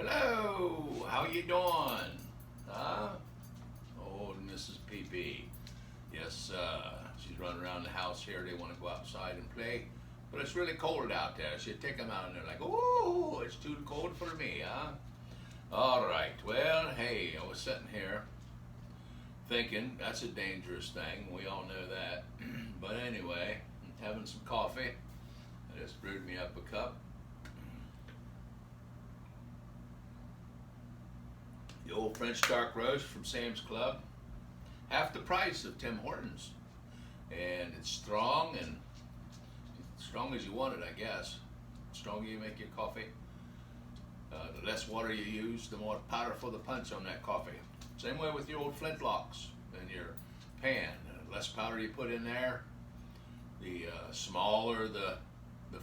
Hello, how you doing? Huh? Oh, Mrs. PP. Yes, she's running around the house here. They want to go outside and play, but it's really cold out there. She'd take them out and they're like, oh, it's too cold for me, huh? All right, well, hey, I was sitting here thinking that's a dangerous thing. We all know that. But anyway, having some coffee. I just brewed me up a cup. The old French dark roast from Sam's Club, half the price of Tim Hortons, and it's strong and strong as you want it, I guess. The stronger you make your coffee, the less water you use, the more powerful the punch on that coffee. Same way with your old flint locks in your pan. The less powder you put in there, the smaller the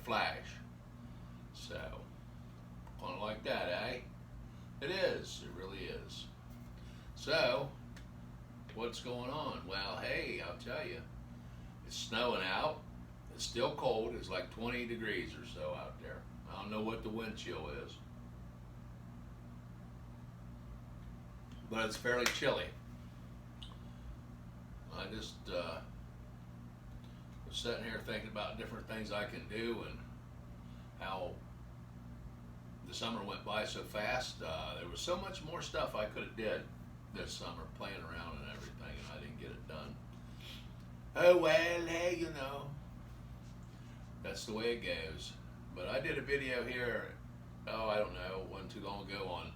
flash. So, kind of like that, eh? It is. It really is. So, what's going on? Well, hey, I'll tell you. It's snowing out. It's still cold. It's like 20 degrees or so out there. I don't know what the wind chill is. But it's fairly chilly. I just was sitting here thinking about different things I can do and how the summer went by so fast. There was so much more stuff I could have did this summer, playing around and everything, and I didn't get it done. Oh well, hey, that's the way it goes. But I did a video here, I don't know, wasn't too long ago on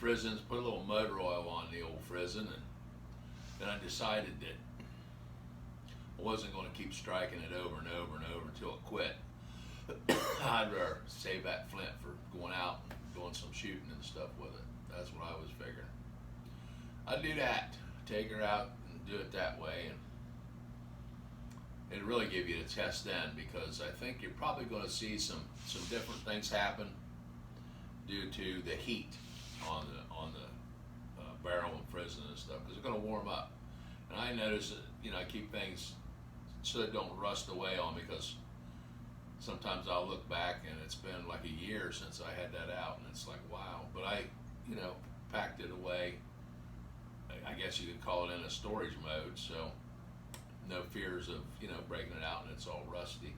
frizzins. Put a little motor oil on the old frizzin, and then I decided that I wasn't going to keep striking it over and over and over until it quit. I'd rather save that flint for going out and doing some shooting and stuff with it. That's what I was figuring. I'd do that. Take her out and do it that way, and it'd really give you the test then, because I think you're probably going to see some different things happen due to the heat on the barrel and frizzing and stuff, because they're going to warm up. And I notice that I keep things so they don't rust away on me, because sometimes I'll look back and it's been like a year since I had that out, and it's like, wow. But I, packed it away. I guess you could call it in a storage mode, so no fears of, breaking it out and it's all rusty.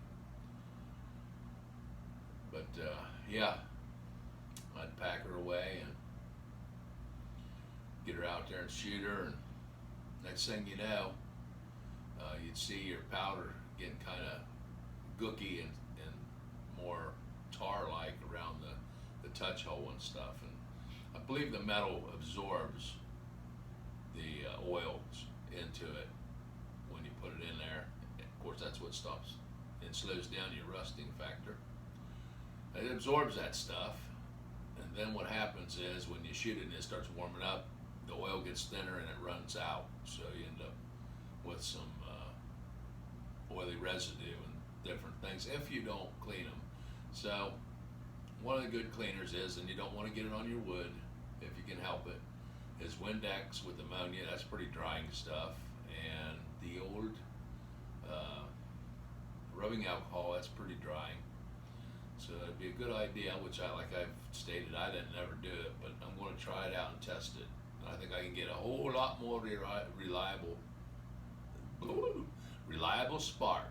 But, yeah, I'd pack her away and get her out there and shoot her, and next thing you know, you'd see your powder getting kind of gooky and more tar-like around the touch hole and stuff. And I believe the metal absorbs the oils into it when you put it in there. Of course, that's what stops and slows down your rusting factor. It absorbs that stuff, and then what happens is when you shoot it and it starts warming up, the oil gets thinner and it runs out. So you end up with some oily residue and different things if you don't clean them. So one of the good cleaners is, and you don't want to get it on your wood if you can help it, is Windex with ammonia. That's pretty drying stuff. And the old rubbing alcohol, that's pretty drying. So it'd be a good idea, which like I've stated, I didn't never do it, but I'm going to try it out and test it. I think I can get a whole lot more reliable spark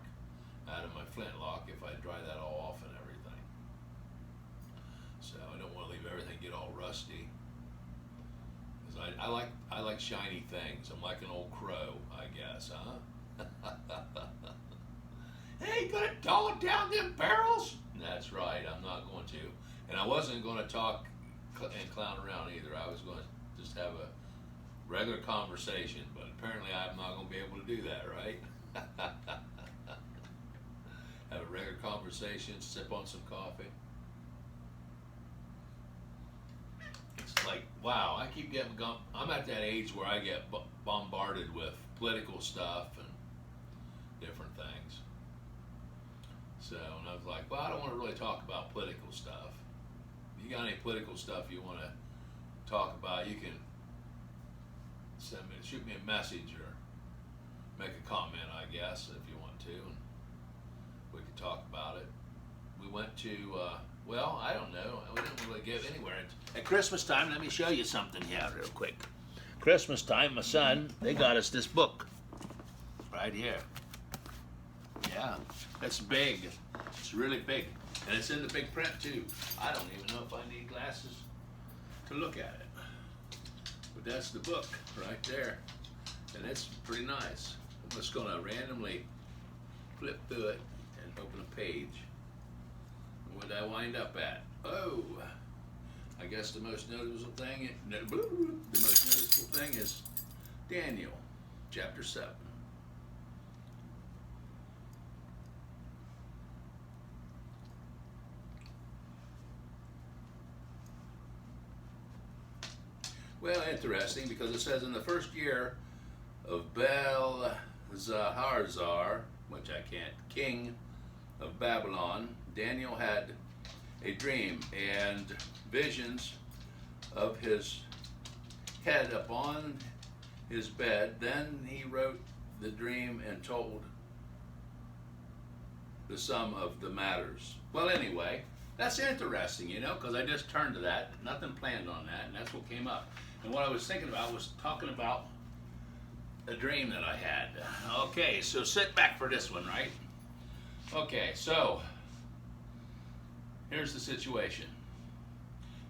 out of my flintlock if I dry that all off and everything. So I don't want to leave everything get all rusty. Because I like shiny things. I'm like an old crow, I guess, huh? Hey, you gonna dog down them barrels? That's right, I'm not going to. And I wasn't going to talk and clown around either. I was going to just have a regular conversation, but apparently I'm not going to be able to do that, right? Have a regular conversation, sip on some coffee. It's like, wow, I keep getting, I'm at that age where I get bombarded with political stuff and different things. So, and I was like, well, I don't want to really talk about political stuff. If you got any political stuff you want to talk about, you can shoot me a message or make a comment, I guess, if you want to, and we could talk about it. We went to Well, I don't know. We didn't really get anywhere. At Christmas time, let me show you something here real quick. Christmas time, my son, they got us this book right here. Yeah, that's big. It's really big. And it's in the big print too. I don't even know if I need glasses to look at it. But that's the book right there. And it's pretty nice. I'm just gonna randomly flip through it and open a page. What did I wind up at? Oh, I guess the most noticeable thing, is Daniel, chapter 7. Well, interesting, because it says in the first year of Belshazzar, which I can't, king of Babylon, Daniel had a dream and visions of his head upon his bed. Then he wrote the dream and told the sum of the matters. Well, anyway, that's interesting, you know, because I just turned to that, nothing planned on that, and that's what came up. And what I was thinking about was talking about a dream that I had. Okay, so sit back for this one, right? Okay, so here's the situation.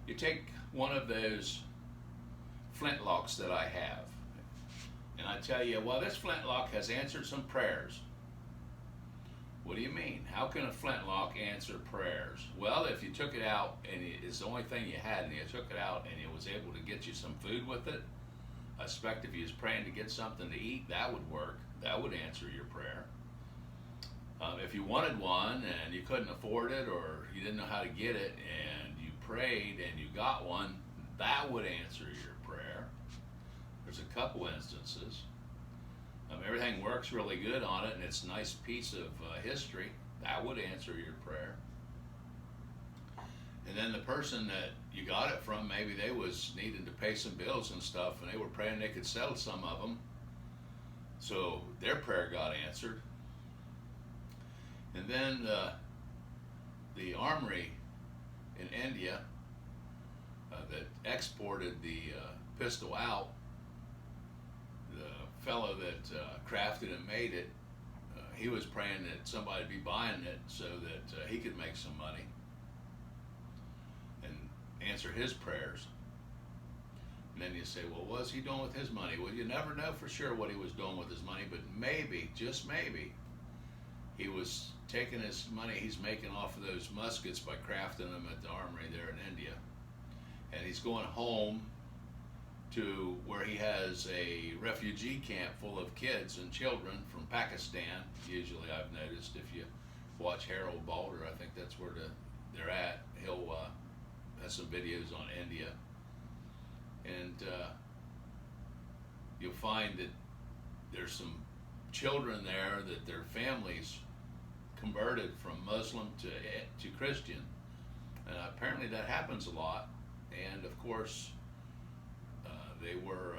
You take one of those flintlocks that I have, and I tell you, well, this flintlock has answered some prayers. What do you mean? How can a flintlock answer prayers? Well, if you took it out and it's the only thing you had, and you took it out and it was able to get you some food with it, I expect if you was praying to get something to eat, that would work. That would answer your prayer. If you wanted one and you couldn't afford it, or you didn't know how to get it, and you prayed and you got one, that would answer your prayer. There's a couple instances. Everything works really good on it, and it's a nice piece of history. That would answer your prayer. And then the person that you got it from, maybe they was needing to pay some bills and stuff, and they were praying they could settle some of them, so their prayer got answered. And then the armory in India that exported the pistol out, the fellow that crafted and made it, he was praying that somebody be buying it so that he could make some money and answer his prayers. And then you say, well, what was he doing with his money? Well, you never know for sure what he was doing with his money, but maybe, just maybe, he was taking his money he's making off of those muskets by crafting them at the armory there in India. And he's going home to where he has a refugee camp full of kids and children from Pakistan. Usually, I've noticed, if you watch Harold Balder, I think that's where they're at. He'll have some videos on India. And you'll find that there's some children there that their families converted from Muslim to Christian. And apparently that happens a lot. And of course, they were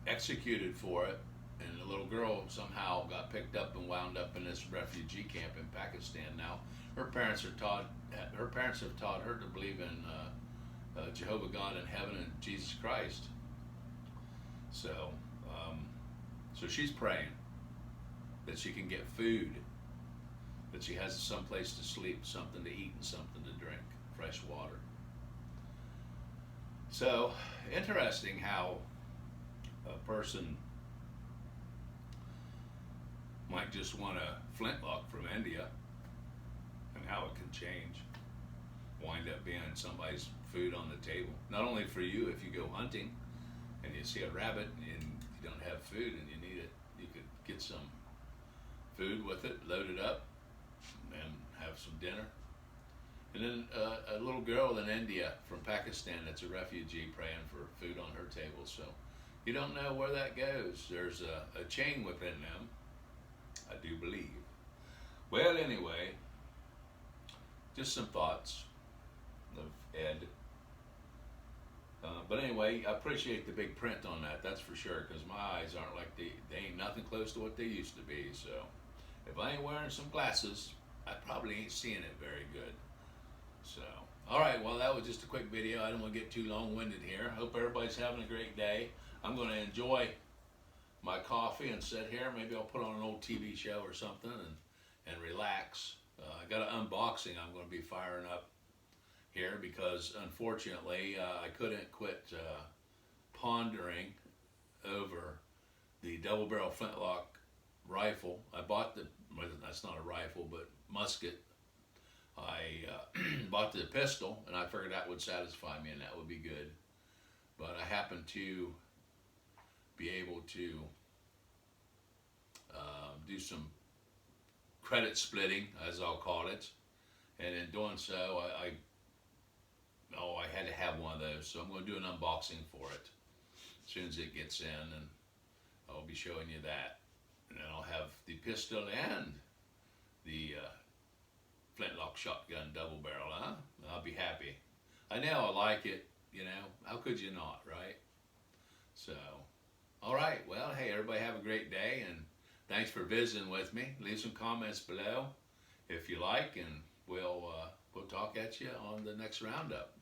executed for it, and the little girl somehow got picked up and wound up in this refugee camp in Pakistan. Now, her parents have taught her to believe in Jehovah God in heaven and Jesus Christ. So, so she's praying that she can get food, that she has some place to sleep, something to eat, and something to drink, fresh water. So, interesting how a person might just want a flintlock from India, and how it can change, wind up being somebody's food on the table. Not only for you, if you go hunting and you see a rabbit and you don't have food and you need it, you could get some food with it, load it up, and have some dinner. And then a little girl in India from Pakistan that's a refugee praying for food on her table. So you don't know where that goes. There's a chain within them, I do believe. Well, anyway, just some thoughts of Ed. But anyway, I appreciate the big print on that, that's for sure, because my eyes aren't like they ain't nothing close to what they used to be. So if I ain't wearing some glasses, I probably ain't seeing it very good. So, all right, well, that was just a quick video. I don't want to get too long-winded here. Hope everybody's having a great day. I'm going to enjoy my coffee and sit here. Maybe I'll put on an old TV show or something and relax. I got an unboxing I'm going to be firing up here because, unfortunately, I couldn't quit pondering over the double-barrel flintlock rifle. I bought well, that's not a rifle, but musket. I bought the pistol, and I figured that would satisfy me, and that would be good. But I happened to be able to do some credit splitting, as I'll call it, and in doing so, I had to have one of those. So I'm going to do an unboxing for it as soon as it gets in, and I'll be showing you that. And then I'll have the pistol and the flintlock shotgun double barrel, huh? I'll be happy. I know I like it, you know. How could you not, right? So, all right. Well, hey, everybody have a great day, and thanks for visiting with me. Leave some comments below if you like, and we'll talk at you on the next roundup.